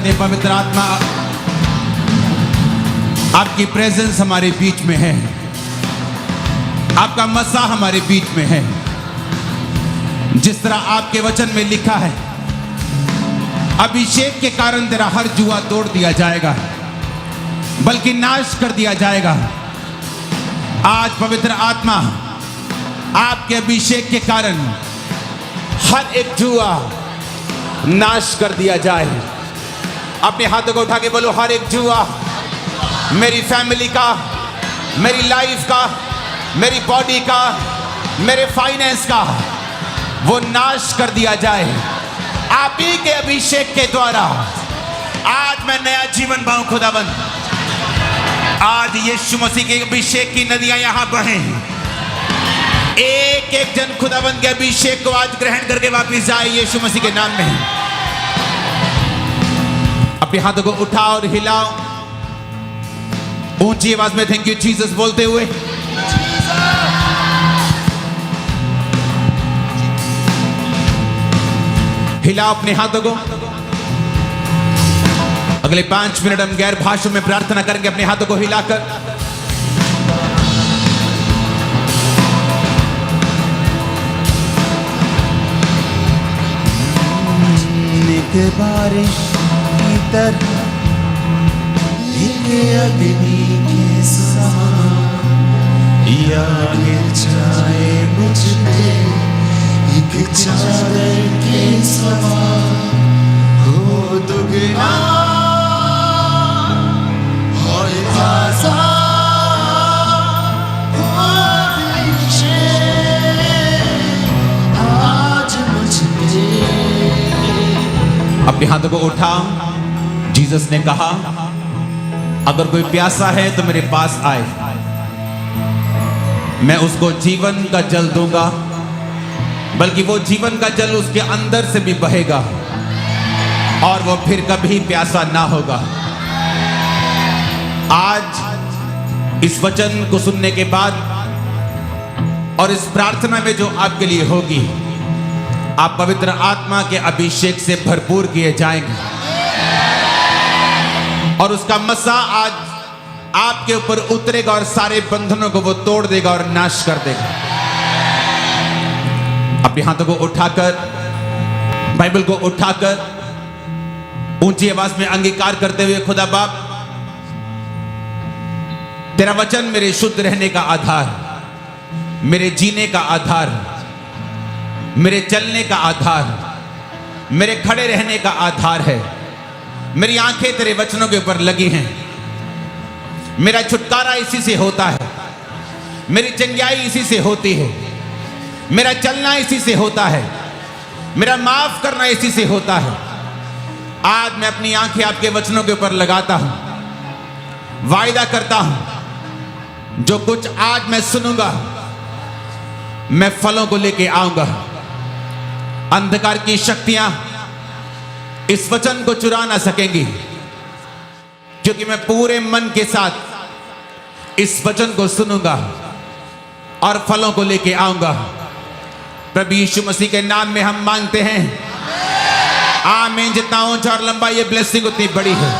सकते हैं पवित्र आत्मा, आपकी प्रेजेंस हमारे बीच में है, आपका मसा हमारे बीच में है। जिस तरह आपके वचन में लिखा है, अभिषेक के कारण तेरा हर जुआ तोड़ दिया जाएगा, बल्कि नाश कर दिया जाएगा। आज पवित्र आत्मा, आपके अभिषेक के कारण हर एक जुआ नाश कर दिया जाए। अपने हाथों को उठा के बोलो, हर एक जुआ मेरी फैमिली का, मेरी लाइफ का, मेरी बॉडी का, मेरे फाइनेंस का, वो नाश कर दिया जाए आप ही के अभिषेक के द्वारा। आज मैं नया जीवन पाऊं खुदाबंद। आज यीशु मसीह के अभिषेक की नदियां यहां बहें। एक एक जन खुदाबंद के अभिषेक को आज ग्रहण करके वापस जाए यीशु मसीह के नाम में। अपने हाथों को उठाओ और हिलाओ, ऊंची आवाज में थैंक यू जीसस बोलते हुए। हिलाओ अपने हाथों को। अगले 5 मिनट हम गैर भाषाओं में प्रार्थना करेंगे अपने हाथों को हिलाकर। एक बारिश की तरह, एक अग्नि के समान, या गिर जाए मुझ पे एक चादर के समान, हो दुगना और ताज़ा हो आज मुझ पे। अपने हाथों को उठाओ। जीसस ने कहा, अगर कोई प्यासा है तो मेरे पास आए, मैं उसको जीवन का जल दूंगा, बल्कि वो जीवन का जल उसके अंदर से भी बहेगा और वो फिर कभी प्यासा ना होगा। आज इस वचन को सुनने के बाद और इस प्रार्थना में जो आपके लिए होगी, आप पवित्र आत्मा के अभिषेक से भरपूर किए जाएंगे और उसका मसा आज आपके ऊपर उतरेगा और सारे बंधनों को वो तोड़ देगा और नाश कर देगा। अपने हाथों को उठाकर, बाइबल को उठाकर ऊंची आवाज में अंगीकार करते हुए, खुदा बाप, तेरा वचन मेरे शुद्ध रहने का आधार, मेरे जीने का आधार, मेरे चलने का आधार, मेरे खड़े रहने का आधार है। मेरी आंखें तेरे वचनों के ऊपर लगी हैं। मेरा छुटकारा इसी से होता है, मेरी चंगाई इसी से होती है, मेरा चलना इसी से होता है, मेरा माफ करना इसी से होता है। आज मैं अपनी आंखें आपके वचनों के ऊपर लगाता हूं, वायदा करता हूं, जो कुछ आज मैं सुनूंगा, मैं फलों को लेके आऊंगा। अंधकार की शक्तियां इस वचन को चुरा ना सकेंगी, क्योंकि मैं पूरे मन के साथ इस वचन को सुनूंगा और फलों को लेके आऊंगा। प्रभु यीशु मसीह के नाम में हम मांगते हैं, आमीन। जितना ऊंचा और लंबा ये ब्लेसिंग उतनी बड़ी है।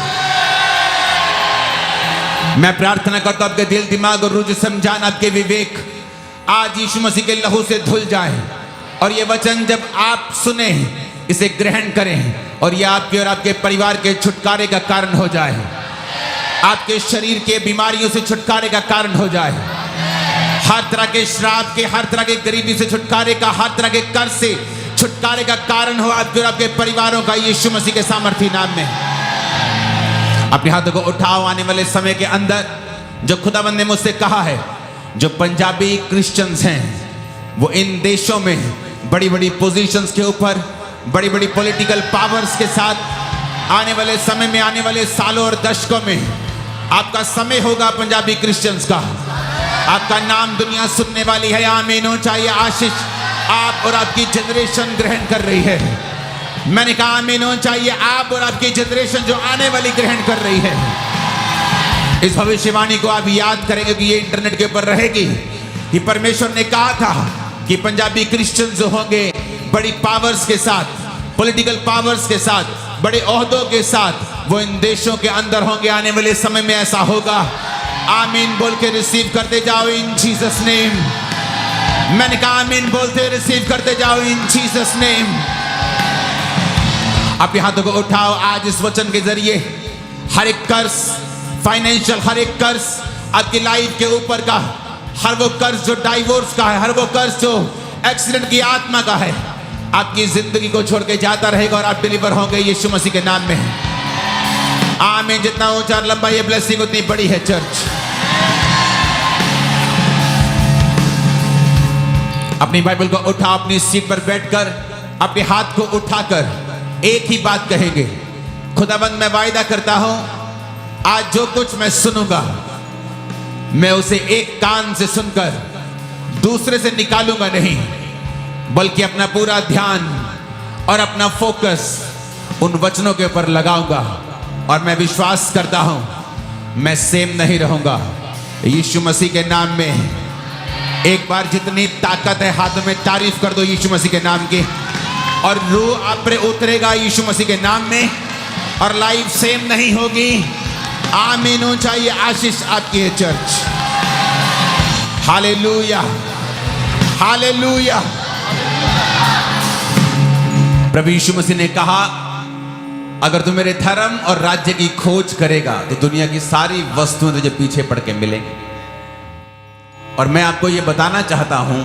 मैं प्रार्थना करता हूं आपके दिल, दिमाग और रुझ समझान, आपके विवेक आज यीशु मसीह के लहू से धुल जाए और ये वचन जब आप सुने, इसे ग्रहण करें और ये आपके और आपके परिवार के छुटकारे का कारण हो जाए, आपके शरीर के बीमारियों से छुटकारे का कारण हो जाए, हर तरह के श्राप के, हर तरह के गरीबी से छुटकारे का, हर तरह के कर्ज से छुटकारे का कारण हो आपके और आपके परिवारों का, यीशु मसीह के सामर्थी नाम में। अपने हाथों को उठाओ। आने वाले समय के अंदर जो खुदावंद ने मुझसे कहा है, जो पंजाबी क्रिश्चियंस हैं वो इन देशों में बड़ी बड़ी पोजीशंस के ऊपर, बड़ी बड़ी पॉलिटिकल पावर्स के साथ आने वाले समय में, आने वाले सालों और दशकों में आपका समय होगा पंजाबी क्रिश्चियंस का। आपका नाम दुनिया सुनने वाली है। आमीन हो। चाहिए आशीष आप और आपकी जनरेशन ग्रहण कर रही है। मैंने कहा आमीन हो। चाहिए आप और आपकी जनरेशन जो आने वाली ग्रहण कर रही है। इस भविष्यवाणी को आप याद करेंगे कि ये इंटरनेट के ऊपर रहेगी कि परमेश्वर ने कहा था कि पंजाबी क्रिश्चियंस जो होंगे बड़ी पावर्स के साथ, पॉलिटिकल पावर्स के साथ, बड़े ओहदों के साथ वो इन देशों के अंदर होंगे। आने वाले समय में ऐसा होगा। आमीन बोल के रिसीव करते जाओ इन जीसस नेम। मैंने कहा आमीन बोलते रिसीव करते जाओ इन जीसस नेम। आप यहाँ हाथों को उठाओ। आज इस वचन के जरिए हर एक कर्ज, फाइनेंशियल हर एक कर्ज आपकी लाइफ के ऊपर का, हर वो कर्ज जो डाइवोर्स का है, हर वो कर्ज जो एक्सीडेंट की आत्मा का है, आपकी जिंदगी को छोड़ के जाता रहेगा और आप डिलीवर होंगे यीशु मसीह के नाम में। आमीन। जितना ऊंचा और लंबा ये ब्लेसिंग उतनी बड़ी है चर्च। अपनी बाइबल को उठा, अपनी सीट पर बैठकर अपने हाथ को उठाकर एक ही बात कहेंगे। खुदाबंद मैं वायदा करता हूं आज जो कुछ मैं सुनूंगा मैं उसे एक कान से सुनकर दूसरे से निकालूंगा नहीं, बल्कि अपना पूरा ध्यान और अपना फोकस उन वचनों के ऊपर लगाऊंगा। और मैं विश्वास करता हूं मैं सेम नहीं रहूंगा यीशु मसीह के नाम में। एक बार जितनी ताकत है हाथों में तारीफ कर दो यीशु मसीह के नाम की, और रूह आप पर उतरेगा यीशु मसीह के नाम में, और लाइफ सेम नहीं होगी। आमीन। ऊंचा ये आशीष आपकी है चर्च। Hallelujah, hallelujah. प्रभु यीशु मसीह ने कहा अगर तू मेरे धर्म और राज्य की खोज करेगा तो दुनिया की सारी वस्तुएं तुझे पीछे पड़ के मिलेंगी। और मैं आपको यह बताना चाहता हूं,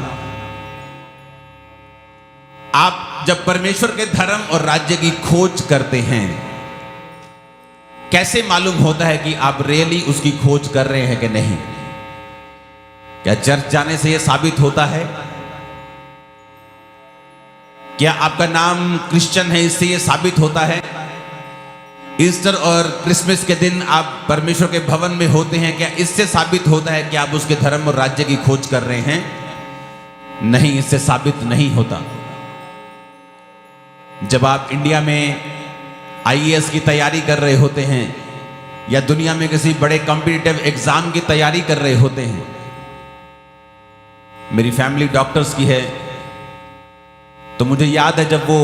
आप जब परमेश्वर के धर्म और राज्य की खोज करते हैं, कैसे मालूम होता है कि आप रियली उसकी खोज कर रहे हैं कि नहीं? क्या चर्च जाने से यह साबित होता है? क्या आपका नाम क्रिश्चियन है इससे यह साबित होता है? ईस्टर और क्रिसमस के दिन आप परमेश्वर के भवन में होते हैं, क्या इससे साबित होता है कि आप उसके धर्म और राज्य की खोज कर रहे हैं? नहीं, इससे साबित नहीं होता। जब आप इंडिया में आईएएस की तैयारी कर रहे होते हैं या दुनिया में किसी बड़े कॉम्पिटिटिव एग्जाम की तैयारी कर रहे होते हैं, मेरी फैमिली डॉक्टर्स की है, तो मुझे याद है जब वो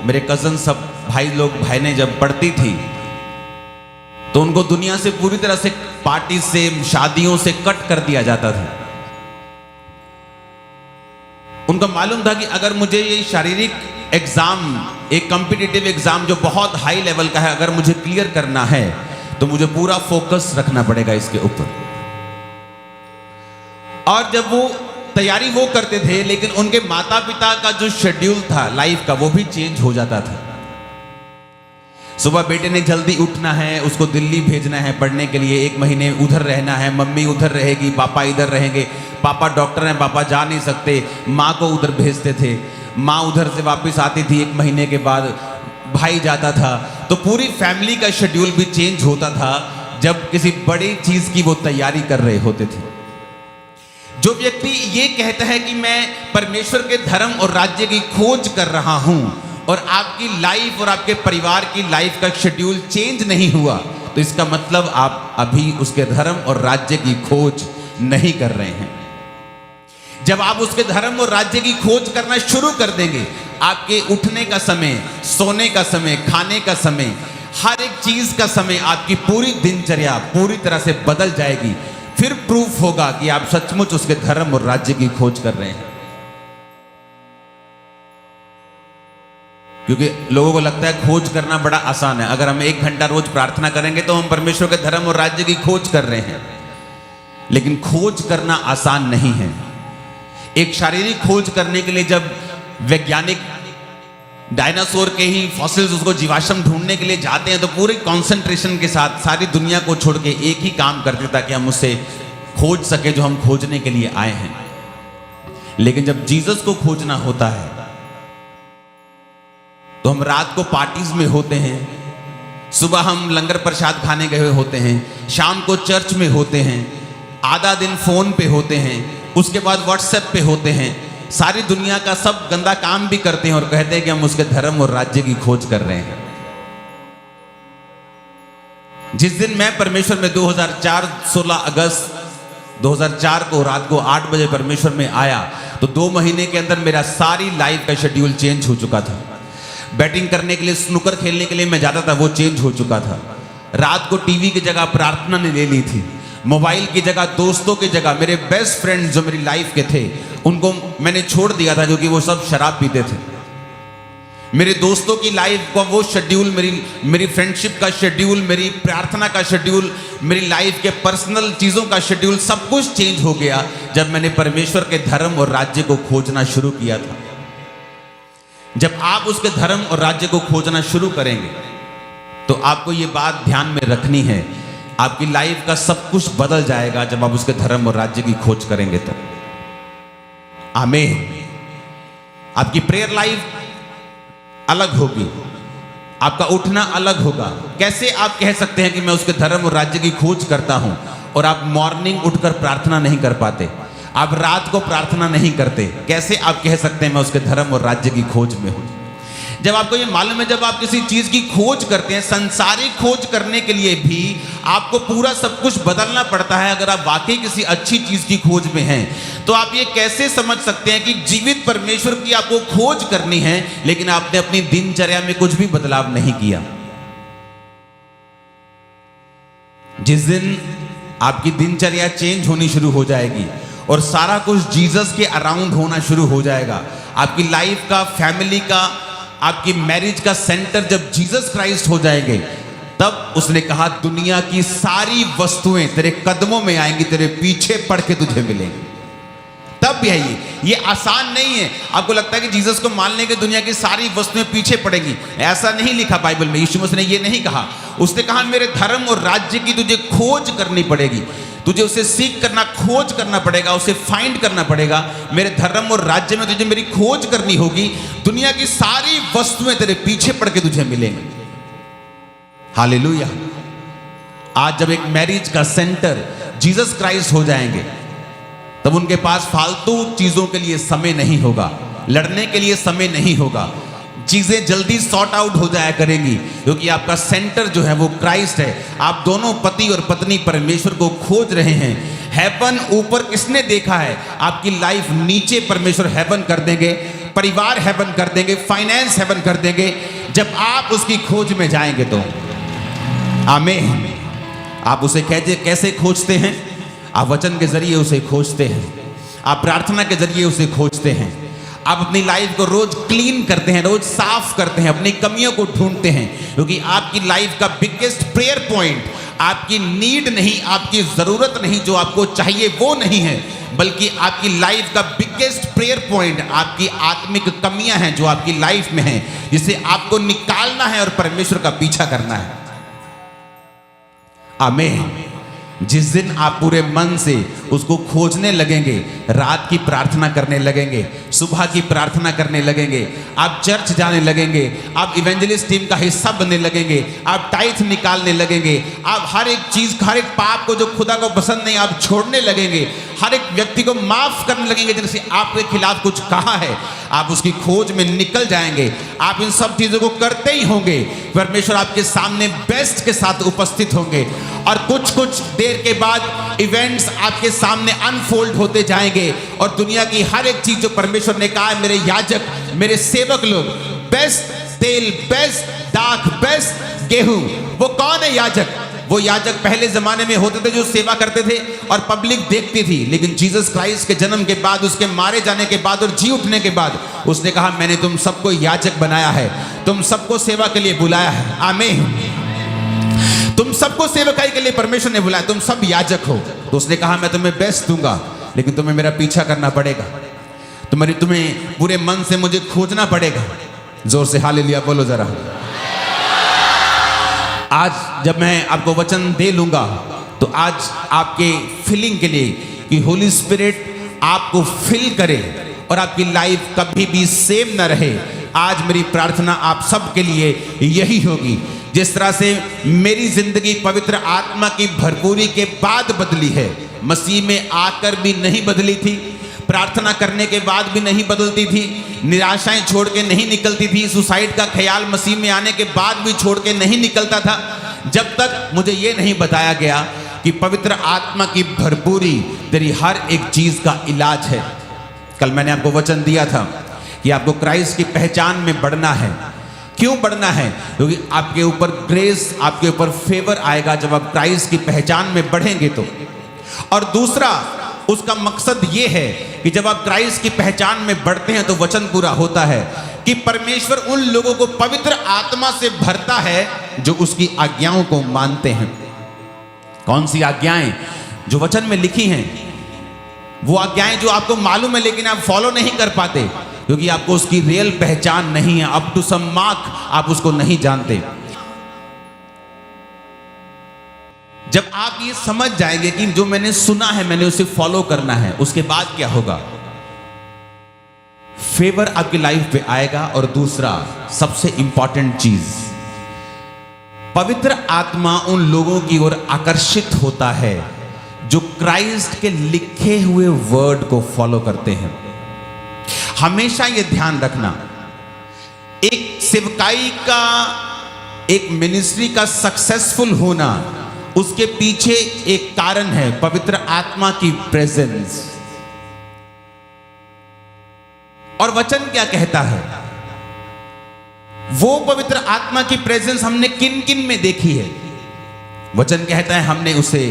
मेरे कजन सब भाई ने जब पढ़ती थी तो उनको दुनिया से पूरी तरह से, पार्टी से, शादियों से कट कर दिया जाता था। उनको मालूम था कि अगर मुझे ये शारीरिक एग्जाम, एक कॉम्पिटिटिव एग्जाम जो बहुत हाई लेवल का है, अगर मुझे क्लियर करना है तो मुझे पूरा फोकस रखना पड़ेगा इसके ऊपर। और जब वो तैयारी वो करते थे, लेकिन उनके माता पिता का जो शेड्यूल था लाइफ का वो भी चेंज हो जाता था। सुबह बेटे ने जल्दी उठना है, उसको दिल्ली भेजना है पढ़ने के लिए, 1 महीने उधर रहना है, मम्मी उधर रहेगी, पापा इधर रहेंगे। पापा डॉक्टर हैं, पापा जा नहीं सकते, माँ को उधर भेजते थे, माँ उधर से वापस आती थी 1 महीने के बाद, भाई जाता था। तो पूरी फैमिली का शेड्यूल भी चेंज होता था जब किसी बड़ी चीज की वो तैयारी कर रहे होते थे। जो व्यक्ति ये कहता है कि मैं परमेश्वर के धर्म और राज्य की खोज कर रहा हूं और आपकी लाइफ और आपके परिवार की लाइफ का शेड्यूल चेंज नहीं हुआ, तो इसका मतलब आप अभी उसके धर्म और राज्य की खोज नहीं कर रहे हैं। जब आप उसके धर्म और राज्य की खोज करना शुरू कर देंगे, आपके उठने का समय, सोने का समय, खाने का समय, हर एक चीज का समय, आपकी पूरी दिनचर्या पूरी तरह से बदल जाएगी। फिर प्रूफ होगा कि आप सचमुच उसके धर्म और राज्य की खोज कर रहे हैं। क्योंकि लोगों को लगता है खोज करना बड़ा आसान है, अगर हम 1 घंटा रोज प्रार्थना करेंगे तो हम परमेश्वर के धर्म और राज्य की खोज कर रहे हैं। लेकिन खोज करना आसान नहीं है। एक शारीरिक खोज करने के लिए जब वैज्ञानिक डायनासोर के ही फॉसिल्स, उसको जीवाश्म ढूंढने के लिए जाते हैं, तो पूरे कंसंट्रेशन के साथ सारी दुनिया को छोड़ के एक ही काम करते ताकि हम उससे खोज सके जो हम खोजने के लिए आए हैं। लेकिन जब जीसस को खोजना होता है तो हम रात को पार्टीज में होते हैं, सुबह हम लंगर प्रसाद खाने गए हुए होते हैं, शाम को चर्च में होते हैं, आधा दिन फोन पे होते हैं, उसके बाद व्हाट्सएप पे होते हैं, सारी दुनिया का सब गंदा काम भी करते हैं और कहते हैं कि हम उसके धर्म और राज्य की खोज कर रहे हैं। जिस दिन मैं परमेश्वर में 2004 16 अगस्त 2004 को रात को 8 बजे परमेश्वर में आया, तो 2 महीने के अंदर मेरा सारी लाइफ का शेड्यूल चेंज हो चुका था। बैटिंग करने के लिए, स्नूकर खेलने के लिए मैं जाता था, वो चेंज हो चुका था। रात को टीवी की जगह प्रार्थना ने ले ली थी। मोबाइल की जगह, दोस्तों की जगह, मेरे बेस्ट फ्रेंड जो मेरी लाइफ के थे उनको मैंने छोड़ दिया था, क्योंकि वो सब शराब पीते थे। मेरे दोस्तों की लाइफ का वो शेड्यूल, मेरी फ्रेंडशिप का शेड्यूल, मेरी प्रार्थना का शेड्यूल, मेरी लाइफ के पर्सनल चीज़ों का शेड्यूल, सब कुछ चेंज हो गया जब मैंने परमेश्वर के धर्म और राज्य को खोजना शुरू किया था। जब आप उसके धर्म और राज्य को खोजना शुरू करेंगे तो आपको ये बात ध्यान में रखनी है, आपकी लाइफ का सब कुछ बदल जाएगा जब आप उसके धर्म और राज्य की खोज करेंगे तो। आमीन। आपकी प्रेयर लाइफ अलग होगी, आपका उठना अलग होगा। कैसे आप कह सकते हैं कि मैं उसके धर्म और राज्य की खोज करता हूं और आप मॉर्निंग उठकर प्रार्थना नहीं कर पाते, आप रात को प्रार्थना नहीं करते? कैसे आप कह सकते हैं मैं उसके धर्म और राज्य की खोज में हूं? जब आपको ये मालूम है, जब आप किसी चीज की खोज करते हैं, संसारिक खोज करने के लिए भी आपको पूरा सब कुछ बदलना पड़ता है। अगर आप वाकई किसी अच्छी चीज की खोज में हैं तो आप ये कैसे समझ सकते हैं कि जीवित परमेश्वर की आपको खोज करनी है लेकिन आपने अपनी दिनचर्या में कुछ भी बदलाव नहीं किया? जिस दिन आपकी दिनचर्या चेंज होनी शुरू हो जाएगी और सारा कुछ जीसस के अराउंड होना शुरू हो जाएगा, आपकी लाइफ का, फैमिली का, आपकी मैरिज का सेंटर जब जीसस क्राइस्ट हो जाएंगे, तब उसने कहा दुनिया की सारी वस्तुएं तेरे कदमों में आएंगी, तेरे पीछे पड़ के तुझे मिलेंगी। तब भी है ये आसान नहीं है। आपको लगता है कि जीसस को मानने के दुनिया की सारी वस्तुएं पीछे पड़ेंगी, ऐसा नहीं लिखा बाइबल में। यीशु मसीह ने ये नहीं कहा। उसने कहा मेरे धर्म और राज्य की तुझे खोज करनी पड़ेगी, तुझे उसे सीख करना, खोज करना पड़ेगा, उसे फाइंड करना पड़ेगा। मेरे धर्म और राज्य में तुझे मेरी खोज करनी होगी, दुनिया की सारी वस्तुएं तेरे पीछे पड़ के तुझे मिलेंगी। हालेलुया। आज जब एक मैरिज का सेंटर जीसस क्राइस्ट हो जाएंगे तब उनके पास फालतू चीजों के लिए समय नहीं होगा, लड़ने के लिए समय नहीं होगा, चीजें जल्दी सॉर्ट आउट हो जाया करेंगी, क्योंकि आपका सेंटर जो है वो क्राइस्ट है। आप दोनों पति और पत्नी परमेश्वर को खोज रहे हैं। हेवन ऊपर किसने देखा है? आपकी लाइफ नीचे परमेश्वर हेवन कर देंगे, परिवार हेवन कर देंगे, फाइनेंस हेवन कर देंगे जब आप उसकी खोज में जाएंगे तो। आमीन। आप उसे कैसे खोजते हैं? आप वचन के जरिए उसे खोजते हैं, आप प्रार्थना के जरिए उसे खोजते हैं, आप अपनी लाइफ को रोज क्लीन करते हैं, रोज साफ करते हैं, अपनी कमियों को ढूंढते हैं, क्योंकि आपकी लाइफ का बिगेस्ट प्रेयर पॉइंट आपकी नीड नहीं, आपकी जरूरत नहीं, जो आपको चाहिए वो नहीं है, बल्कि आपकी लाइफ का बिगेस्ट प्रेयर पॉइंट आपकी आत्मिक कमियां हैं जो आपकी लाइफ में हैं, जिसे आपको निकालना है और परमेश्वर का पीछा करना है। आमीन। जिस दिन आप पूरे मन से उसको खोजने लगेंगे, रात की प्रार्थना करने लगेंगे, सुबह की प्रार्थना करने लगेंगे, आप चर्च जाने लगेंगे, आप इवेंजलिस्ट टीम का हिस्सा बनने लगेंगे, आप टाइथ निकालने लगेंगे, आप हर एक चीज, हर एक पाप को जो खुदा को पसंद नहीं आप छोड़ने लगेंगे, हर एक व्यक्ति को माफ करने लगेंगे जिनसे आपके खिलाफ कुछ कहा है, आप उसकी खोज में निकल जाएंगे। आप इन सब चीजों को करते ही होंगे, परमेश्वर आपके सामने बेस्ट के साथ उपस्थित होंगे और कुछ कुछ देर के बाद इवेंट्स आपके सामने अनफोल्ड होते जाएंगे और दुनिया की हर एक चीज जो परमेश्वर ने कहा है, मेरे याजक, मेरे सेवक लोग, बेस्ट तेल, बेस्ट दाख, बेस्ट गेहूं, वो कौन है याजक? वो याजक पहले जमाने में होते थे जो सेवा करते थे और पब्लिक देखती थी, लेकिन जीसस क्राइस्ट के जन्म के बाद, उसके मारे जाने के बाद और जी उठने के बाद उसने कहा मैंने तुम सबको याजक बनाया है, तुम सबको सेवा के लिए बुलाया है। आमीन। तुम सबको सेवकाई के लिए परमेश्वर ने बुलाया, तुम सब याजक हो। तो उसने कहा मैं तुम्हें बेस्ट दूंगा, लेकिन तुम्हें मेरा पीछा करना पड़ेगा, तुम्हें पूरे मन से मुझे खोजना पड़ेगा। जोर से हालेलुया बोलो जरा। आज जब मैं आपको वचन दे लूंगा तो आज आपके फिलिंग के लिए कि होली स्पिरिट आपको फिल करे और आपकी लाइफ कभी भी सेम ना रहे, आज मेरी प्रार्थना आप सब के लिए यही होगी। जिस तरह से मेरी जिंदगी पवित्र आत्मा की भरपूरी के बाद बदली है, मसीह में आकर भी नहीं बदली थी, प्रार्थना करने के बाद भी नहीं बदलती थी, निराशाएं छोड़ के नहीं निकलती थी, सुसाइड का ख्याल मसीह में आने के बाद भी छोड़ के नहीं निकलता था, जब तक मुझे ये नहीं बताया गया कि पवित्र आत्मा की भरपूरी तेरी हर एक चीज का इलाज है। कल मैंने आपको वचन दिया था कि आपको क्राइस्ट की पहचान में बढ़ना है, क्यों बढ़ना है? क्योंकि आपके ऊपर ग्रेस, आपके ऊपर फेवर आएगा जब आप क्राइस्ट की पहचान में बढ़ेंगे तो। और दूसरा उसका मकसद ये है कि जब आप क्राइस्ट की पहचान में बढ़ते हैं तो वचन पूरा होता है कि परमेश्वर उन लोगों को पवित्र आत्मा से भरता है जो उसकी आज्ञाओं को मानते हैं। कौन सी आज्ञाएं? जो वचन में लिखी हैं, वो आज्ञाएं जो आपको मालूम है लेकिन आप फॉलो नहीं कर पाते क्योंकि आपको उसकी रियल पहचान नहीं है। अप टू सम मार्क आप उसको नहीं जानते। जब आप ये समझ जाएंगे कि जो मैंने सुना है मैंने उसे फॉलो करना है, उसके बाद क्या होगा? फेवर आपकी लाइफ पे आएगा। और दूसरा सबसे इंपॉर्टेंट चीज, पवित्र आत्मा उन लोगों की ओर आकर्षित होता है जो क्राइस्ट के लिखे हुए वर्ड को फॉलो करते हैं। हमेशा ये ध्यान रखना, एक सेवकाई का, एक मिनिस्ट्री का सक्सेसफुल होना, उसके पीछे एक कारण है, पवित्र आत्मा की प्रेजेंस। और वचन क्या कहता है? वो पवित्र आत्मा की प्रेजेंस हमने किन किन में देखी है? वचन कहता है हमने उसे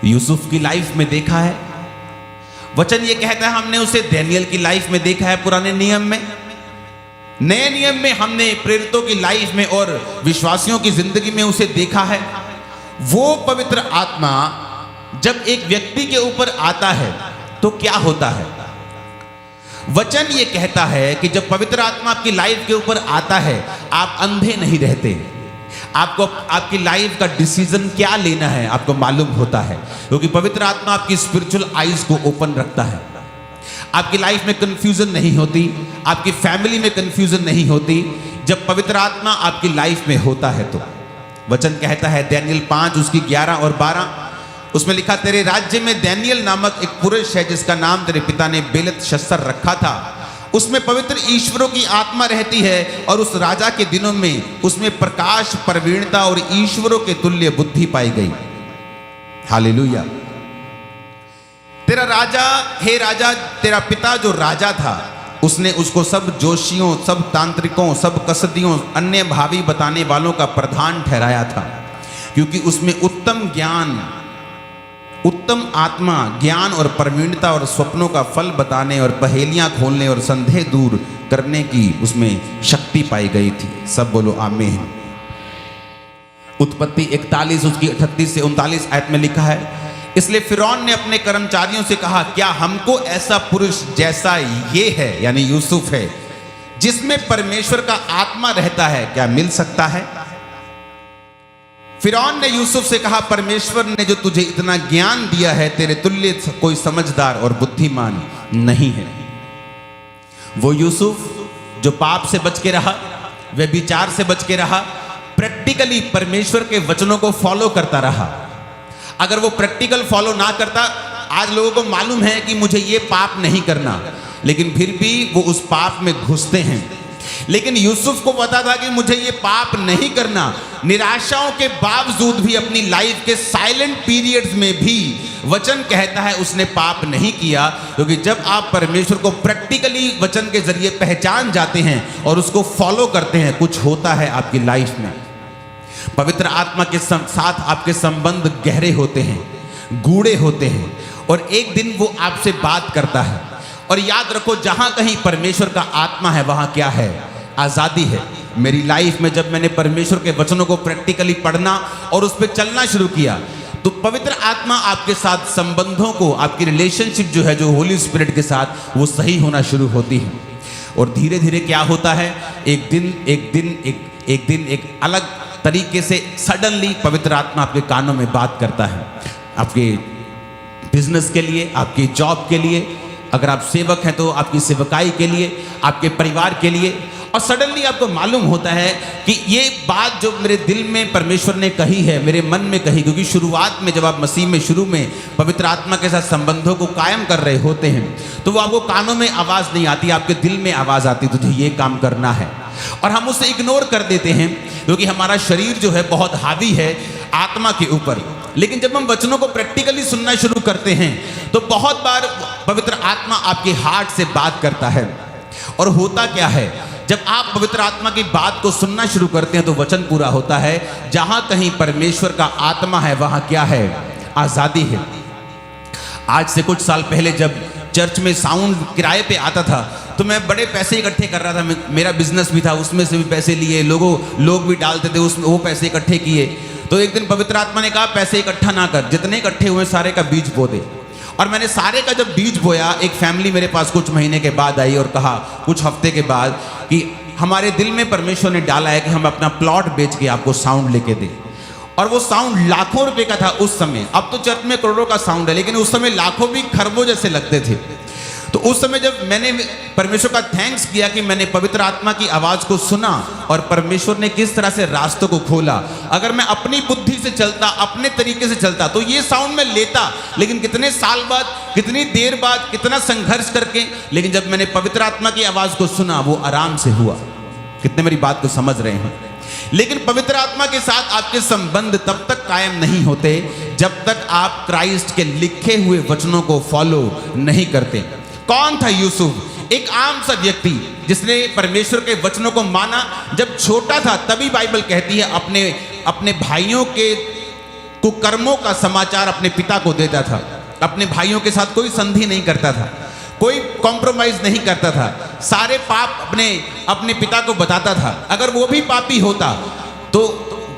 यूसुफ की लाइफ में देखा है। वचन ये कहता है हमने उसे दानियेल की लाइफ में देखा है पुराने नियम में। नए नियम में हमने प्रेरितों की लाइफ में और विश्वासियों की जिंदगी में उसे देखा है। वो पवित्र आत्मा जब एक व्यक्ति के ऊपर आता है तो क्या होता है? वचन ये कहता है कि जब पवित्र आत्मा आपकी लाइफ के ऊपर आता है, आप अंधे नहीं रहते। आपको आपकी लाइफ का डिसीजन क्या लेना है आपको मालूम होता है, क्योंकि पवित्र आत्मा आपकी स्पिरिचुअल आईज को ओपन रखता है। आपकी लाइफ में कंफ्यूजन नहीं होती, आपकी फैमिली में कंफ्यूजन नहीं होती जब पवित्र आत्मा आपकी लाइफ में होता है तो। वचन कहता है दानियेल 5 उसकी 11 और 12, उसमें लिखा, तेरे राज्य में दानियेल नामक एक पुरुष है जिसका नाम तेरे पिता ने बेलतशस्सर रखा था। उसमें पवित्र ईश्वरों की आत्मा रहती है और उस राजा के दिनों में उसमें प्रकाश, प्रवीणता और ईश्वरों के तुल्य बुद्धि पाई गई। हालेलुया। तेरा राजा, हे राजा, तेरा पिता जो राजा था उसने उसको सब जोशियों, सब तांत्रिकों, सब कसदियों, अन्य भावी बताने वालों का प्रधान ठहराया था, क्योंकि उसमें उत्तम ज्ञान, उत्तम आत्मा, ज्ञान और प्रवीणता और स्वप्नों का फल बताने और पहेलियां खोलने और संदेह दूर करने की उसमें शक्ति पाई गई थी। सब बोलो आमीन। उत्पत्ति 41 उसकी 38 से 39 आयत में लिखा है, इसलिए फिरौन ने अपने कर्मचारियों से कहा, क्या हमको ऐसा पुरुष जैसा ये है, यानी यूसुफ है, जिसमें परमेश्वर का आत्मा रहता है, क्या मिल सकता है? फिरौन ने यूसुफ से कहा, परमेश्वर ने जो तुझे इतना ज्ञान दिया है, तेरे तुल्य कोई समझदार और बुद्धिमान नहीं है। वो यूसुफ जो पाप से बच के रहा, व्यभिचार से बच के रहा, प्रैक्टिकली परमेश्वर के वचनों को फॉलो करता रहा। अगर वो प्रैक्टिकल फॉलो ना करता, आज लोगों को मालूम है कि मुझे ये पाप नहीं करना, लेकिन फिर भी वो उस पाप में घुसते हैं। लेकिन यूसुफ को पता था कि मुझे ये पाप नहीं करना। निराशाओं के बावजूद भी अपनी लाइफ के साइलेंट पीरियड्स में भी वचन कहता है उसने पाप नहीं किया, क्योंकि जब आप परमेश्वर को प्रैक्टिकली वचन के जरिए पहचान जाते हैं और उसको फॉलो करते हैं, कुछ होता है आपकी लाइफ में। पवित्र आत्मा के साथ आपके संबंध गहरे होते हैं, गूढ़े होते हैं, और एक दिन वो आपसे बात करता है। और याद रखो, जहां कहीं परमेश्वर का आत्मा है वहां क्या है? आजादी है। मेरी लाइफ में जब मैंने परमेश्वर के वचनों को प्रैक्टिकली पढ़ना और उस पर चलना शुरू किया, तो पवित्र आत्मा आपके साथ संबंधों को, आपकी रिलेशनशिप जो है, जो होली स्पिरिट के साथ, वो सही होना शुरू होती है। और धीरे धीरे क्या होता है, एक दिन एक अलग तरीके से सडनली पवित्र आत्मा आपके कानों में बात करता है, आपके बिजनेस के लिए, आपकी जॉब के लिए, अगर आप सेवक हैं तो आपकी सेवकाई के लिए, आपके परिवार के लिए। और सडनली आपको मालूम होता है कि ये बात जो मेरे दिल में परमेश्वर ने कही है, मेरे मन में कही, क्योंकि शुरुआत में जब आप मसीह में शुरू में पवित्र आत्मा के साथ संबंधों को कायम कर रहे होते हैं, तो वो आपको कानों में आवाज़ नहीं आती, आपके दिल में आवाज़ आती, तुझे ये काम करना है। और हम उसे इग्नोर कर देते हैं, क्योंकि हमारा शरीर जो है बहुत हावी है आत्मा के ऊपर। लेकिन जब हम वचनों को प्रैक्टिकली सुनना शुरू करते हैं, तो बहुत बार पवित्र आत्मा आपके हार्ट से बात करता है। और होता क्या है, जब आप पवित्र आत्मा की बात को सुनना शुरू करते हैं तो वचन पूरा होता है। जहां कहीं परमेश्वर का आत्मा है वहां क्या है? आजादी है। आज से कुछ साल पहले जब चर्च में साउंड किराए पे आता था तो मैं बड़े पैसे इकट्ठे कर रहा था। मेरा बिजनेस भी था, उसमें से भी पैसे लिए, लोग भी डालते थे उसमें, वो पैसे इकट्ठे किए। तो एक दिन पवित्र आत्मा ने कहा पैसे इकट्ठा ना कर, जितने इकट्ठे हुए सारे का बीज बो दे। और मैंने सारे का जब बीज बोया, एक फैमिली मेरे पास कुछ महीने के बाद आई और कहा, कुछ हफ्ते के बाद, कि हमारे दिल में परमेश्वर ने डाला है कि हम अपना प्लॉट बेच के आपको साउंड लेके दें। और वो साउंड लाखों रुपए का था उस समय। अब तो चर्च में करोड़ों का साउंड है, लेकिन उस समय लाखों भी खरबों जैसे लगते थे। तो उस समय जब मैंने परमेश्वर का थैंक्स किया कि मैंने पवित्र आत्मा की आवाज को सुना और परमेश्वर ने किस तरह से रास्तों को खोला। अगर मैं अपनी बुद्धि से चलता, अपने तरीके से चलता, तो ये साउंड मैं लेता, लेकिन कितने साल बाद, कितनी देर बाद, कितना संघर्ष करके, लेकिन जब मैंने पवित्र आत्मा की आवाज को सुना वो आराम से हुआ। कितने मेरी बात को समझ रहे हैं? लेकिन पवित्र आत्मा के साथ आपके संबंध तब तक कायम नहीं होते जब तक आप क्राइस्ट के लिखे हुए वचनों को फॉलो नहीं करते। कौन था यूसुफ? एक आम सा व्यक्ति जिसने परमेश्वर के वचनों को माना। जब छोटा था तभी बाइबल कहती है अपने भाइयों के कुकर्मों का समाचार अपने पिता को देता था। अपने भाइयों के साथ कोई संधि नहीं करता था, कोई कॉम्प्रोमाइज नहीं करता था, सारे पाप अपने पिता को बताता था। अगर वो भी पापी होता तो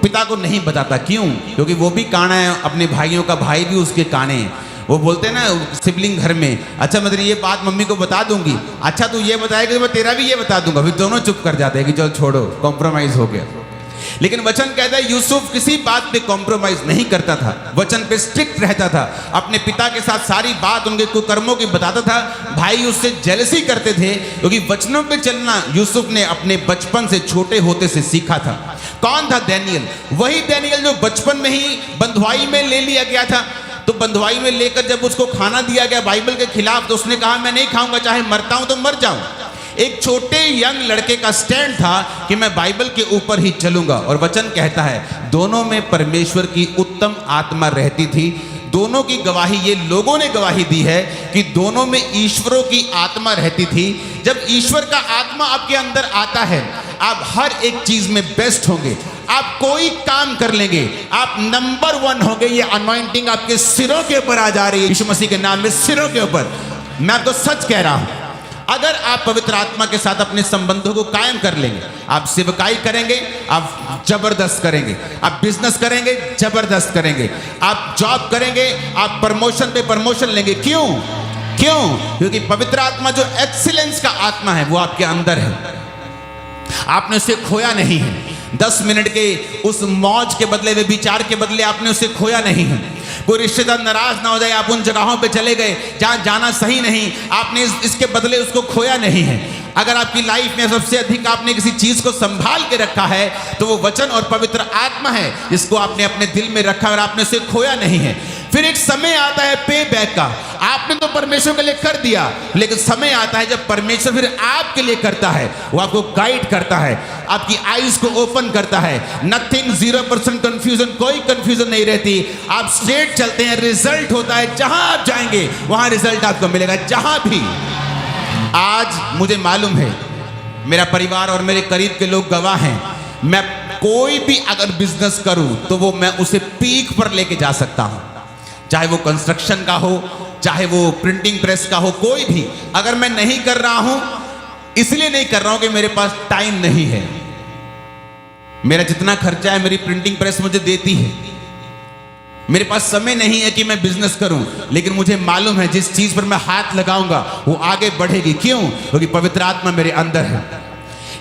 पिता को नहीं बताता। क्यों? क्योंकि वो भी काना है, अपने भाइयों का भाई भी उसके काने हैं। वो बोलते हैं ना सिबलिंग घर में, अच्छा मैं तेरी ये बात मम्मी को बता दूंगी, अच्छा तू ये बताएगा तो मैं तेरा भी ये बता दूंगा। फिर दोनों चुप कर जाते हैं कि चल छोड़ो, कॉम्प्रोमाइज हो गया। लेकिन वचन कहता है यूसुफ किसी बात पे कॉम्प्रोमाइज नहीं करता था, वचन पे स्ट्रिक्ट रहता था। अपने पिता के साथ सारी बात उनके कुकर्मों की बताता था। भाई उससे जेलसी करते थे क्योंकि वचनों पे चलना यूसुफ ने अपने बचपन से, छोटे होते से सीखा था। कौन था? डैनियल। वही डैनियल जो बचपन में ही बंधुआई में ले लिया गया था। तो बंधुआई में लेकर जब उसको खाना दिया गया बाइबल के खिलाफ, तो उसने कहा मैं नहीं खाऊंगा, चाहे मरता हूं तो मर जाऊं। एक छोटे यंग लड़के का स्टैंड था कि मैं बाइबल के ऊपर ही चलूंगा। और वचन कहता है दोनों में परमेश्वर की उत्तम आत्मा रहती थी। दोनों की गवाही, ये लोगों ने गवाही दी है कि दोनों में ईश्वरों की आत्मा रहती थी। जब ईश्वर का आत्मा आपके अंदर आता है, आप हर एक चीज में बेस्ट होंगे, आप कोई काम कर लेंगे, आप नंबर 1 होंगे। ये अनॉइंटिंग आपके सिरों के ऊपर आ जा रही है, यीशु मसीह के नाम में, सिरों के ऊपर। मैं आपको सच कह रहा हूं, अगर आप पवित्र आत्मा के साथ अपने संबंधों को कायम कर लेंगे, आप सेवकाई करेंगे, आप जबरदस्त करेंगे, आप बिजनेस करेंगे, जबरदस्त करेंगे, आप जॉब करेंगे, आप प्रमोशन पे प्रमोशन लेंगे। क्यों? क्योंकि पवित्र आत्मा जो एक्सीलेंस का आत्मा है वो आपके अंदर है। आपने उसे खोया नहीं है। 10 मिनट के उस मौज के बदले, वे विचार के बदले आपने उसे खोया नहीं है। कोई रिश्तेदार नाराज ना हो जाए, आप उन जगहों पे चले गए जहां जाना सही नहीं, आपने इसके बदले उसको खोया नहीं है। अगर आपकी लाइफ में सबसे अधिक आपने किसी चीज को संभाल के रखा है तो वो वचन और पवित्र आत्मा है, जिसको आपने अपने दिल में रखा और आपने उसे खोया नहीं है। फिर एक समय आता है पे बैक का। आपने तो परमेश्वर के लिए कर दिया, लेकिन समय आता है जब परमेश्वर फिर आपके लिए करता है। वो आपको गाइड करता है, आपकी आईज को ओपन करता है। नथिंग, 0% कंफ्यूजन, कोई कंफ्यूजन नहीं रहती। आप स्ट्रेट चलते हैं, रिजल्ट होता है। जहां आप जाएंगे वहां रिजल्ट आपको मिलेगा, जहां भी। आज मुझे मालूम है, मेरा परिवार और मेरे करीब के लोग गवाह हैं, मैं कोई भी अगर बिजनेस करूं तो वो मैं उसे पीक पर लेके जा सकता हूं। चाहे वो कंस्ट्रक्शन का हो, चाहे वो प्रिंटिंग प्रेस का हो, कोई भी। अगर मैं नहीं कर रहा हूं, इसलिए नहीं कर रहा हूं कि मेरे पास टाइम नहीं है। मेरा जितना खर्चा है मेरी प्रिंटिंग प्रेस मुझे देती है। मेरे पास समय नहीं है कि मैं बिजनेस करूं, लेकिन मुझे मालूम है जिस चीज पर मैं हाथ लगाऊंगा वो आगे बढ़ेगी। क्यों? क्योंकि पवित्र आत्मा मेरे अंदर है।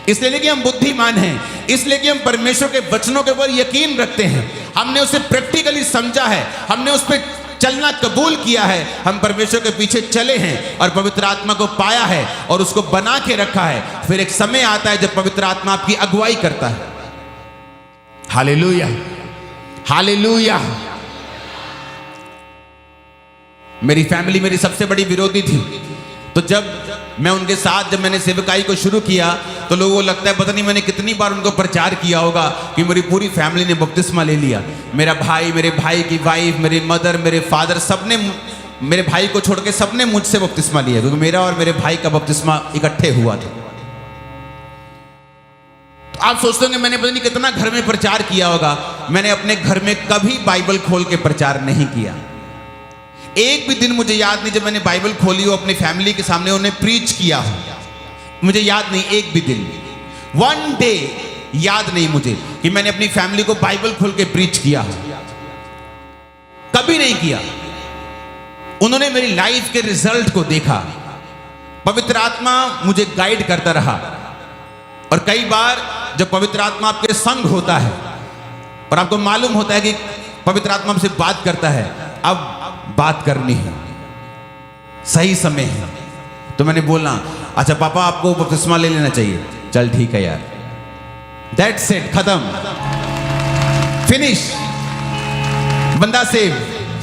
इसलिए कि हम बुद्धिमान हैं, इसलिए कि हम परमेश्वर के वचनों के ऊपर यकीन रखते हैं, हमने उसे प्रैक्टिकली समझा है, हमने उस पर चलना कबूल किया है, हम परमेश्वर के पीछे चले हैं और पवित्र आत्मा को पाया है और उसको बना के रखा है। फिर एक समय आता है जब पवित्र आत्मा आपकी अगुवाई करता है। Hallelujah, hallelujah. मेरी फैमिली मेरी सबसे बड़ी विरोधी थी, तो जब मैं उनके साथ, जब मैंने सेवकाई को शुरू किया तो लोगों को लगता है पता नहीं मैंने कितनी बार उनको प्रचार किया होगा कि मेरी पूरी फैमिली ने बपतिस्मा ले लिया। मेरा भाई, मेरे भाई की वाइफ, मेरी मदर, मेरे फादर, सबने, मेरे भाई को छोड़ के सबने मुझसे बपतिस्मा लिया, क्योंकि मेरा और मेरे भाई का बपतिस्मा इकट्ठे हुआ था। आप सोचते होंगे मैंने पता नहीं कितना घर में प्रचार किया होगा। मैंने अपने घर में कभी बाइबल खोल के प्रचार नहीं किया। एक भी दिन मुझे याद नहीं जब मैंने बाइबल खोली हो अपनी फैमिली के सामने उन्हें प्रीच किया हो, मुझे याद नहीं एक भी दिन, वन डे याद नहीं मुझे कि मैंने अपनी फैमिली को बाइबल खोल के प्रीच किया हो, कभी नहीं किया। उन्होंने मेरी लाइफ के रिजल्ट को देखा, पवित्र आत्मा मुझे गाइड करता रहा। और कई बार जब पवित्र आत्मा आपके संग होता है और आपको मालूम होता है कि पवित्र आत्मा हमसे बात करता है, अब बात करनी है, सही समय है, तो मैंने बोला अच्छा पापा आपको बपतिस्मा ले लेना चाहिए। चल ठीक है यार, दैट्स इट, खत्म, फिनिश। बंदा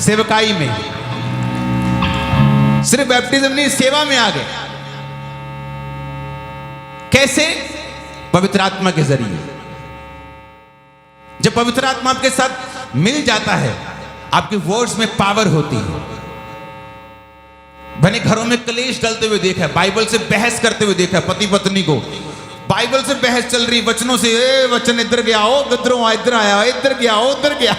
सेवकाई में, सिर्फ बैप्टिज्म नहीं, सेवा में आ गए। कैसे? पवित्र आत्मा के जरिए। जब पवित्र आत्मा आपके साथ मिल जाता है, आपके वर्ड्स में पावर होती है। मैंने घरों में कलेश डलते हुए देखा है, बाइबल से बहस करते हुए देखा है, पति पत्नी को बाइबल से बहस चल रही, वचनों से, वचन इधर गया हो, गदरों इधर आया, इधर गया हो, उधर गया।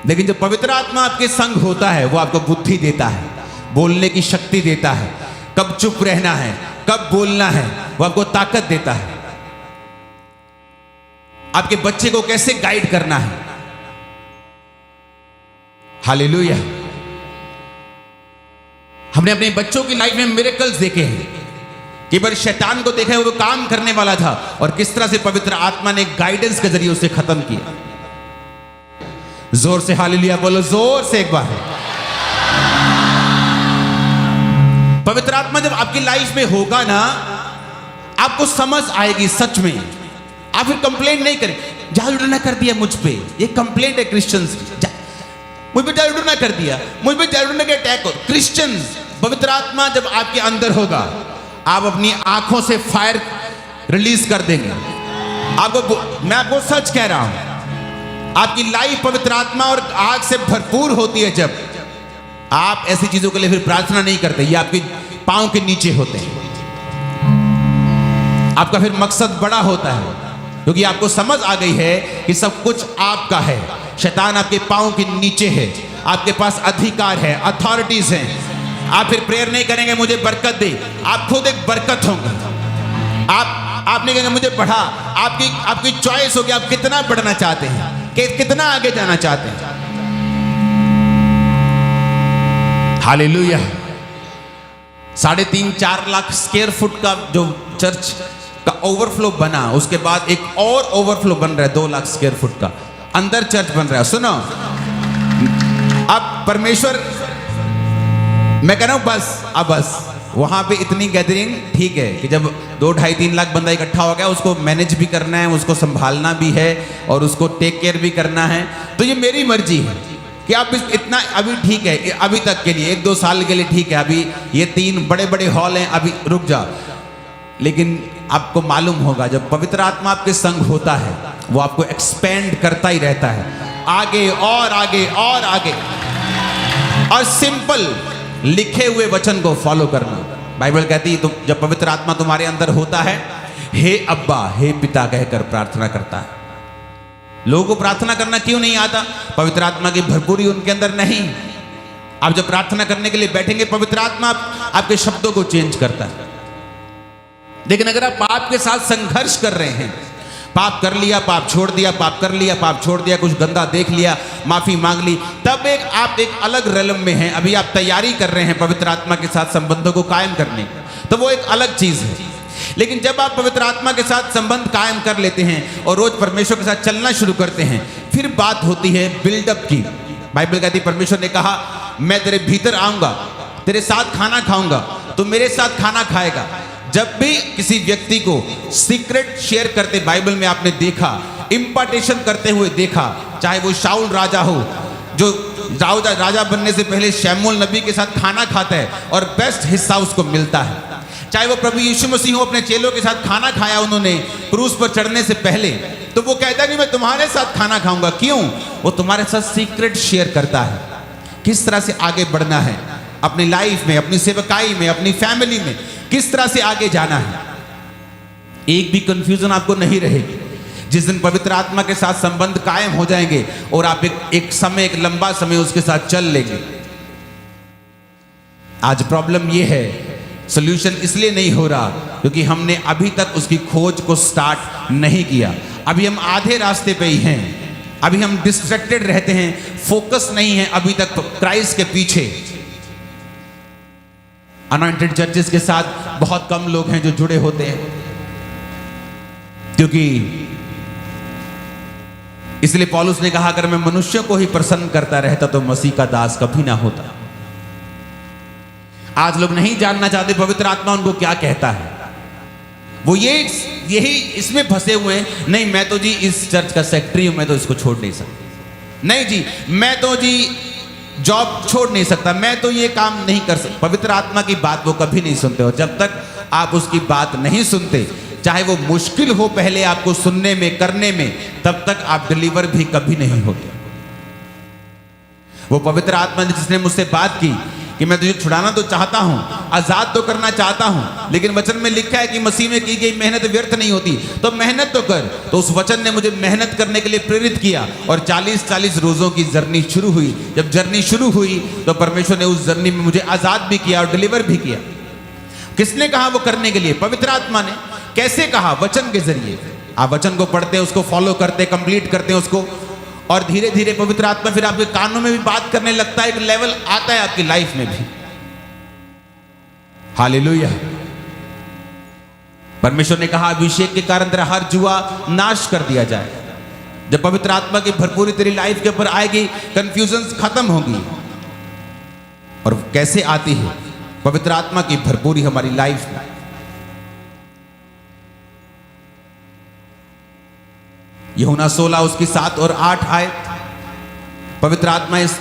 लेकिन जब पवित्र आत्मा आपके संग होता है, वो आपको बुद्धि देता है, बोलने की शक्ति देता है, कब चुप रहना है, कब बोलना है, वो आपको ताकत देता है। आपके बच्चे को कैसे गाइड करना है। हालेलुया। हमने अपने बच्चों की लाइफ में मिरेकल्स देखे हैं कि बार शैतान को देखा है वो काम करने वाला था और किस तरह से पवित्र आत्मा ने गाइडेंस के जरिए उसे खत्म किया। जोर से हालेलुया बोलो, जोर से एक बार। पवित्र आत्मा जब आपकी लाइफ में होगा ना, आपको समझ आएगी सच में। आप फिर कंप्लेंट नहीं करें, जादू टोना कर दिया मुझ पे, ये कंप्लेंट है क्रिश्चियंस, मुझ पे जादू टोना कर दिया, मुझ पे जादू टोना का अटैक हो। क्रिश्चियंस, पवित्र आत्मा जब आपके अंदर होगा, आप अपनी आंखों से फायर रिलीज कर देंगे। मैं आपको सच कह रहा हूं, आपकी लाइफ पवित्र आत्मा और आग से भरपूर होती है। जब आप ऐसी चीजों के लिए फिर प्रार्थना नहीं करते, ये आपके पांव के नीचे होते हैं। आपका फिर मकसद बड़ा होता है, क्योंकि आपको समझ आ गई है कि सब कुछ आपका है, शैतान आपके पांव के नीचे है, आपके पास अधिकार है, अथॉरिटीज हैं। आप फिर प्रेयर नहीं करेंगे मुझे बरकत दे, आप खुद एक बरकत होंगे। आप नहीं कहेंगे मुझे बढ़ा, आपकी चॉइस होगी, आप कितना बढ़ना चाहते हैं, कितना आगे जाना चाहते हैं। हालेलुया। 3.5-4 लाख स्क्वायर फुट का जो चर्च का ओवरफ्लो बना, उसके बाद एक और ओवरफ्लो बन रहा है 2 लाख स्क्वायर फुट का, अंदर चर्च बन रहा है। सुनो, अब परमेश्वर, मैं कह रहा हूं बस वहां पे इतनी गैदरिंग ठीक है कि जब 2-2.5-3 लाख बंदा इकट्ठा हो गया, उसको मैनेज भी करना है, उसको संभालना भी है और उसको टेक केयर भी करना है। तो ये मेरी मर्जी है कि आप इतना, अभी ठीक है, अभी तक के लिए 1-2 साल के लिए ठीक है, अभी ये 3 बड़े बड़े हॉल हैं, अभी रुक जा। लेकिन आपको मालूम होगा जब पवित्र आत्मा आपके संग होता है, वो आपको एक्सपेंड करता ही रहता है, आगे और आगे और आगे। और सिंपल लिखे हुए वचन को फॉलो करना। बाइबल कहती है तो जब पवित्र आत्मा तुम्हारे अंदर होता है, हे अब्बा, हे पिता कहकर प्रार्थना करता है। लोगों को प्रार्थना करना क्यों नहीं आता? पवित्र आत्मा की भरपूरी उनके अंदर नहीं। आप जब प्रार्थना करने के लिए बैठेंगे, पवित्र आत्मा आपके शब्दों को चेंज करता है। लेकिन अगर आप पाप के साथ संघर्ष कर रहे हैं, पाप कर लिया, पाप छोड़ दिया, पाप कर लिया, पाप छोड़ दिया, कुछ गंदा देख लिया, माफी मांग ली, तब आप एक अलग रेलम में हैं। अभी आप तैयारी कर रहे हैं पवित्र आत्मा के साथ संबंधों को कायम करने, तो वो एक अलग चीज है। लेकिन जब आप पवित्र आत्मा के साथ संबंध कायम कर लेते हैं और रोज परमेश्वर के साथ चलना शुरू करते हैं, फिर बात होती है बिल्डअप की। बाइबल कहती है परमेश्वर ने कहा मैं तेरे भीतर आऊंगा, तेरे साथ खाना खाऊंगा, तो मेरे साथ खाना खाएगा। जब भी किसी व्यक्ति को सीक्रेट शेयर करते बाइबल में आपने देखा, इंपार्टेशन करते हुए देखा, चाहे वो शाऊल राजा हो जो राजा बनने से पहले शमूएल नबी के साथ खाना खाता है और बेस्ट हिस्सा उसको मिलता है, चाहे वो प्रभु यीशु मसीह हो, अपने चेलों के साथ खाना खाया उन्होंने क्रूस पर चढ़ने से पहले, तो वो कहता है कि मैं तुम्हारे साथ खाना खाऊंगा। क्यों? वो तुम्हारे साथ सीक्रेट शेयर करता है, किस तरह से आगे बढ़ना है अपनी लाइफ में, अपनी सेवकाई में, अपनी फैमिली में, किस तरह से आगे जाना है। एक भी कंफ्यूजन आपको नहीं रहेगी। जिस दिन पवित्र आत्मा के साथ संबंध कायम हो जाएंगे और आप एक लंबा समय उसके साथ चल लेंगे। आज प्रॉब्लम यह है, सोल्यूशन इसलिए नहीं हो रहा क्योंकि हमने अभी तक उसकी खोज को स्टार्ट नहीं किया। अभी हम आधे रास्ते पे ही हैं, अभी हम डिस्ट्रैक्टेड रहते हैं, फोकस नहीं है अभी तक क्राइस्ट के पीछे। अनॉइंटेड चर्चेस के साथ बहुत कम लोग हैं जो जुड़े होते हैं, क्योंकि इसलिए पौलुस ने कहा, अगर मैं मनुष्यों को ही प्रसन्न करता रहता तो मसीह का दास कभी ना होता। आज लोग नहीं जानना चाहते पवित्र आत्मा उनको क्या कहता है। वो यही इसमें फंसे हुए हैं, नहीं मैं तो जी इस चर्च का सेक्रेटरी हूं, मैं तो इसको छोड़ नहीं सकता, नहीं जी मैं तो जी जॉब छोड़ नहीं सकता, मैं तो ये काम नहीं कर सकता। पवित्र आत्मा की बात वो कभी नहीं सुनते, और जब तक आप उसकी बात नहीं सुनते, चाहे वो मुश्किल हो पहले आपको सुनने में, करने में, तब तक आप डिलीवर भी कभी नहीं होते। वो पवित्र आत्मा ने जिसने मुझसे बात की कि मैं तुझे छुड़ाना तो चाहता हूं, आजाद तो करना चाहता हूं, लेकिन वचन में लिखा है कि मसीह में की गई मेहनत व्यर्थ नहीं होती, तो मेहनत तो कर। तो उस वचन ने मुझे मेहनत करने के लिए प्रेरित किया, और 40-40 रोजों की जर्नी शुरू हुई। जब जर्नी शुरू हुई तो परमेश्वर ने उस जर्नी में मुझे आजाद भी किया और डिलीवर भी किया। किसने कहा वो करने के लिए? पवित्र आत्मा ने। कैसे कहा? वचन के जरिए। आप वचन को पढ़ते हैं, उसको फॉलो करते हैं, कंप्लीट करते हैं उसको, और धीरे धीरे पवित्र आत्मा फिर आपके कानों में भी बात करने लगता है। एक लेवल आता है आपकी लाइफ में भी। हालेलुया। परमेश्वर ने कहा अभिषेक के कारण तेरा हर जुआ नाश कर दिया जाए। जब पवित्र आत्मा की भरपूरी तेरी लाइफ के ऊपर आएगी, कंफ्यूजन खत्म होगी। और कैसे आती है पवित्र आत्मा की भरपूरी हमारी लाइफ में? यूहन्ना 16 उसकी 7 और 8 आए। पवित्र आत्मा इस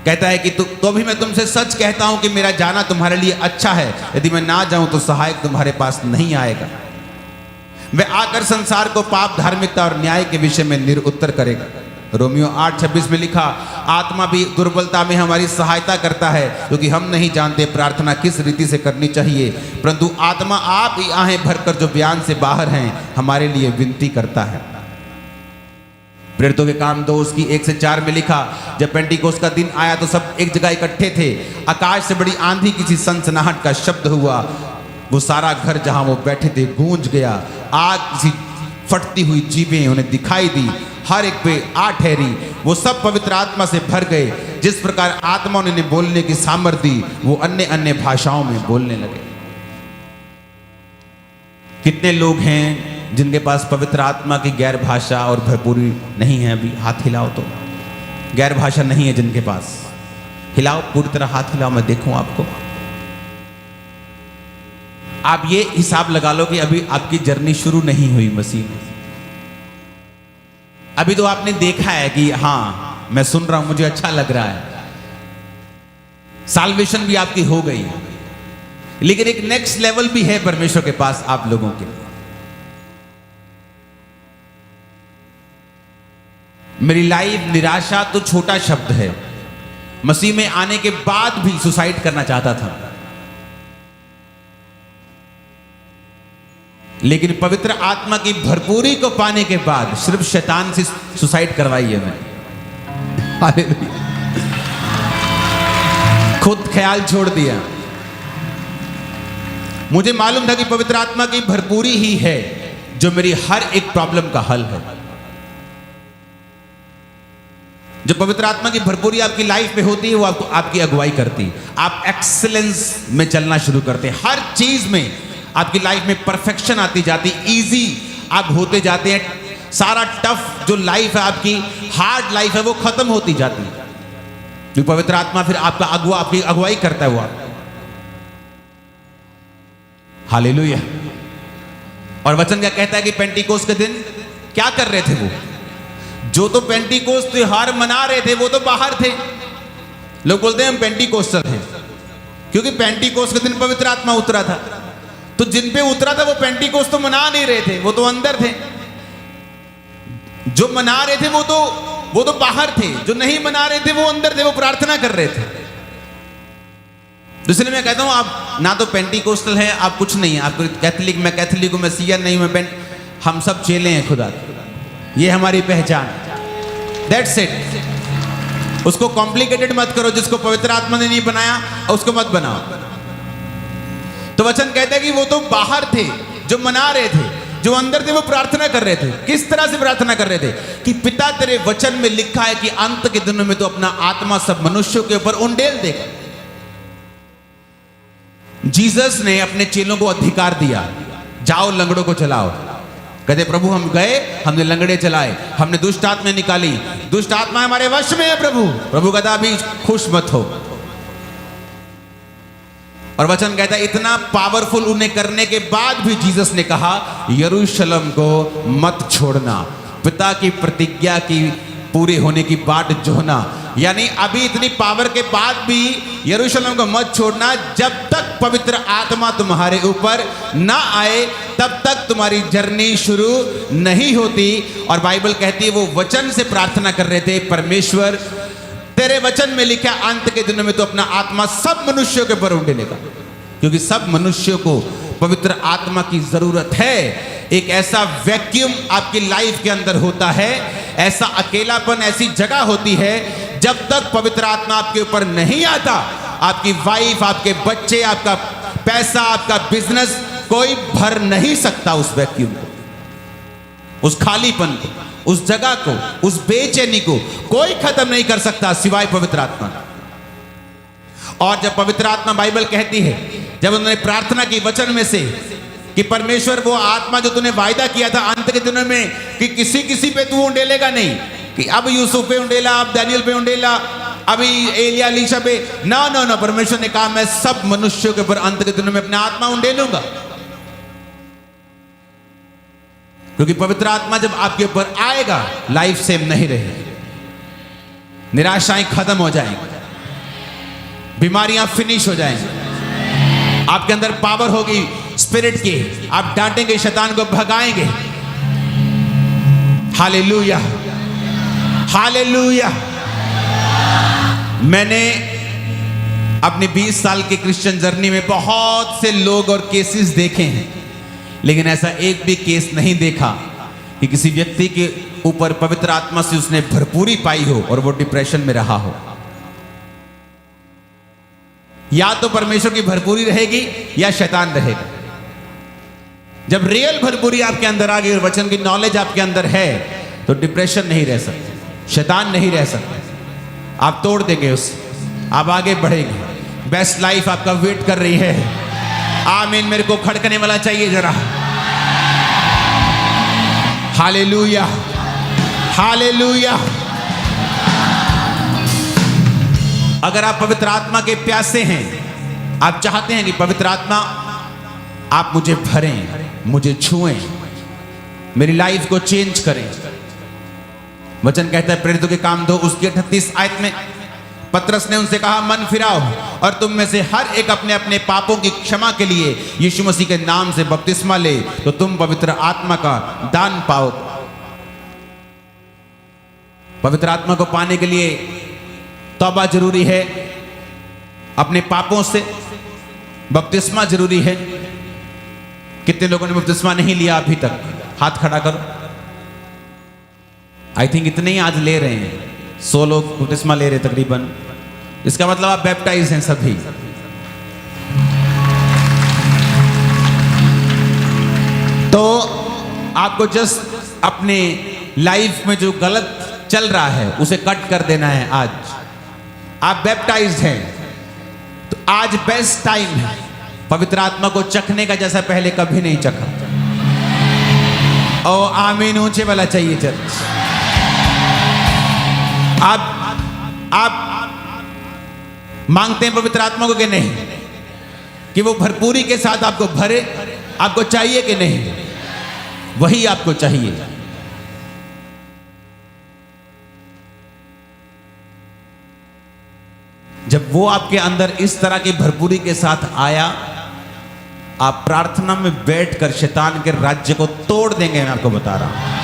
कहता है कि तो भी मैं तुमसे सच कहता हूं कि मेरा जाना तुम्हारे लिए अच्छा है। यदि मैं ना जाऊं तो सहायक तुम्हारे पास नहीं आएगा। वह आकर संसार को पाप, धार्मिकता और न्याय के विषय में निरुत्तर करेगा। रोमियो 8:26 में लिखा, आत्मा भी दुर्बलता में हमारी सहायता करता है, क्योंकि हम नहीं जानते प्रार्थना किस रीति से करनी चाहिए, परंतु आत्मा आप ही आहें भरकर जो बयान से बाहर हैं हमारे लिए विनती करता है। प्रेरितों के काम 2 उसकी 1-4 में लिखा, जब पेंटिकोस्ट का दिन आया तो सब एक जगह इकट्ठे थे। आकाश से बड़ी आंधी, किसी सनसनाहट का शब्द हुआ, वो सारा घर जहां वो बैठे थे गूंज गया। आग किसी फटती हुई जीभें उन्हें दिखाई दी, हर एक पे आ ठहरी। वो सब पवित्र आत्मा से भर गए। जिस प्रकार आत्मा ने बोलने की सामर्थ्य दी, वो अन्य अन्य भाषाओं में बोलने लगे। कितने लोग हैं जिनके पास पवित्र आत्मा की गैर भाषा और भरपूरी नहीं है? अभी हाथ हिलाओ तो। गैर भाषा नहीं है जिनके पास, हिलाओ, पूरी तरह हाथ हिलाओ, मैं देखूं आपको। आप ये हिसाब लगा लो कि अभी आपकी जर्नी शुरू नहीं हुई मसीह में। अभी तो आपने देखा है कि हाँ मैं सुन रहा हूं, मुझे अच्छा लग रहा है, साल्वेशन भी आपकी हो गई, लेकिन एक नेक्स्ट लेवल भी है परमेश्वर के पास आप लोगों के लिए। मेरी लाइफ निराशा तो छोटा शब्द है। मसीह में आने के बाद भी सुसाइड करना चाहता था, लेकिन पवित्र आत्मा की भरपूरी को पाने के बाद सिर्फ शैतान से सुसाइड करवाई है मैंने। हालेलुया। खुद ख्याल छोड़ दिया। मुझे मालूम था कि पवित्र आत्मा की भरपूरी ही है जो मेरी हर एक प्रॉब्लम का हल है। जो पवित्र आत्मा की भरपूरी आपकी लाइफ में होती है, वो आपको आपकी अगुवाई करती है। आप एक्सीलेंस में चलना शुरू करते हैं। हर चीज में आपकी लाइफ में परफेक्शन आती जाती, इजी आप होते जाते हैं। सारा टफ जो लाइफ है आपकी, हार्ड लाइफ है, वो खत्म होती जाती है, क्योंकि पवित्र आत्मा फिर आपका अगुआ, आपकी अगुवाई करता है वो आप। हालेलुया। और वचन क्या कहता है कि पेंटिकोस्ट के दिन क्या कर रहे थे वो? जो तो पेंटिकोस्ट त्योहार मना रहे थे वो तो बाहर थे। लोग बोलते हैं हम पेंटिकोस्टल हैं, क्योंकि पेंटिकोस्ट के दिन पवित्र आत्मा उतरा था। तो जिन पे उतरा था वो पेंटिकोस्ट तो मना नहीं रहे थे, वो तो अंदर थे। जो मना रहे थे वो तो बाहर थे, जो नहीं मना रहे थे वो अंदर थे, वो प्रार्थना कर रहे थे। इसलिए मैं कहता हूं ना तो पेंटिकोस्टल है, आप कुछ नहीं है, आप कैथोलिक, मैं कैथोलिक हूँ, मैं सीएन नहीं हूँ, मैं हम सब चेले हैं खुदा, ये हमारी पहचान, दैट्स इट। उसको कॉम्प्लिकेटेड मत करो, जिसको पवित्र आत्मा ने नहीं बनाया उसको मत बनाओ। तो वचन कहता है कि वो तो बाहर थे जो मना रहे थे, जो अंदर थे वो प्रार्थना कर रहे थे। किस तरह से प्रार्थना कर रहे थे कि पिता तेरे वचन में लिखा है कि अंत के दिनों में तो अपना आत्मा सब मनुष्यों के ऊपर उंडेल देगा। जीसस ने अपने चेलों को अधिकार दिया, जाओ लंगड़ों को चलाओ। कहते प्रभु हम गए, हमने लंगड़े चलाए, हमने दुष्ट आत्मा निकाली, दुष्ट आत्मा हमारे वश में है प्रभु। प्रभु कहता अभी खुश मत हो। और वचन कहता है इतना पावरफुल उन्हें करने के बाद भी जीसस ने कहा यरूशलेम को मत छोड़ना, पिता की प्रतिज्ञा की पूरे होने की बाट जोहना। यानी अभी इतनी पावर के बाद भी यरूशलेम को मत छोड़ना, जब तक पवित्र आत्मा तुम्हारे ऊपर ना आए तब तक तुम्हारी जर्नी शुरू नहीं होती। और बाइबल कहती है वो वचन से प्रार्थना कर रहे थे, परमेश्वर तेरे वचन में लिखा अंत के दिनों में तो अपना आत्मा सब मनुष्यों के ऊपर उंडेलेगा, क्योंकि सब मनुष्यों को पवित्र आत्मा की जरूरत है। एक ऐसा वैक्यूम आपकी लाइफ के अंदर होता है, ऐसा अकेलापन, ऐसी जगह होती है जब तक पवित्र आत्मा आपके ऊपर नहीं आता, आपकी वाइफ, आपके बच्चे, आपका पैसा, आपका बिजनेस, कोई भर नहीं सकता उस वैक्यूम को, उस खालीपन को, उस जगह को, उस बेचैनी को कोई खत्म नहीं कर सकता सिवाय पवित्र आत्मा। और जब पवित्र आत्मा, बाइबल कहती है जब उन्होंने प्रार्थना की वचन में से कि परमेश्वर वो आत्मा जो तूने वायदा किया था अंत के दिनों में कि किसी किसी पे तू उंडेलेगा नहीं, कि अब यूसुफ पे उंडेला, अब दानियल पे उंडेला, अभी एलिया एलीशा पे, ना ना ना, परमेश्वर ने कहा मैं सब मनुष्यों के ऊपर अंत के दिनों में अपना आत्मा उंडेलूंगा। क्योंकि पवित्र आत्मा जब आपके ऊपर आएगा लाइफ सेम नहीं रहेगी, निराशाएं खत्म हो जाएंगी, बीमारियां फिनिश हो जाएंगी, आपके अंदर पावर होगी स्पिरिट की, आप डांटेंगे, शैतान को भगाएंगे। Hallelujah, hallelujah. मैंने अपनी 20 साल की क्रिश्चियन जर्नी में बहुत से लोग और केसेस देखे हैं, लेकिन ऐसा एक भी केस नहीं देखा कि किसी व्यक्ति के ऊपर पवित्र आत्मा से उसने भरपूरी पाई हो और वो डिप्रेशन में रहा हो। या तो परमेश्वर की भरपूरी रहेगी या शैतान रहेगा। जब रियल भरपूरी आपके अंदर आ गई और वचन की नॉलेज आपके अंदर है तो डिप्रेशन नहीं रह सकता, शैतान नहीं रह सकता, आप तोड़ देंगे उसे, आप आगे बढ़ेंगे। बेस्ट लाइफ आपका वेट कर रही है। आमीन। मेरे को खड़कने वाला चाहिए जरा। Hallelujah, hallelujah. अगर आप पवित्र आत्मा के प्यासे हैं, आप चाहते हैं कि पवित्र आत्मा आप मुझे भरें, मुझे छुएं, मेरी लाइफ को चेंज करें। वचन कहता है प्रेरितों के काम 2 उसकी 38 आयत में पतरस ने उनसे कहा मन फिराओ और तुम में से हर एक अपने अपने पापों की क्षमा के लिए यीशु मसीह के नाम से बपतिस्मा ले तो तुम पवित्र आत्मा का दान पाओ। पवित्र आत्मा को पाने के लिए तौबा जरूरी है, अपने पापों से बपतिस्मा जरूरी है। कितने लोगों ने बपतिस्मा नहीं लिया अभी तक? हाथ खड़ा करो। आई थिंक इतने ही आज ले रहे हैं, 100 लोग बपतिस्मा ले रहे तकरीबन। इसका मतलब आप बैप्टाइज हैं सभी। तो आपको जस्ट अपने लाइफ में जो गलत चल रहा है उसे कट कर देना है। आज आप बैप्टाइज्ड हैं तो आज बेस्ट टाइम है पवित्र आत्मा को चखने का, जैसा पहले कभी नहीं चखा। ओ आमीन, ऊंचे वाला चाहिए चर्च। आप मांगते हैं पवित्र आत्मा को कि नहीं, कि वो भरपूरी के साथ आपको भरे? आपको चाहिए कि नहीं? वही आपको चाहिए। जब वो आपके अंदर इस तरह की भरपूरी के साथ आया, आप प्रार्थना में बैठकर शैतान के राज्य को तोड़ देंगे। मैं आपको बता रहा हूं।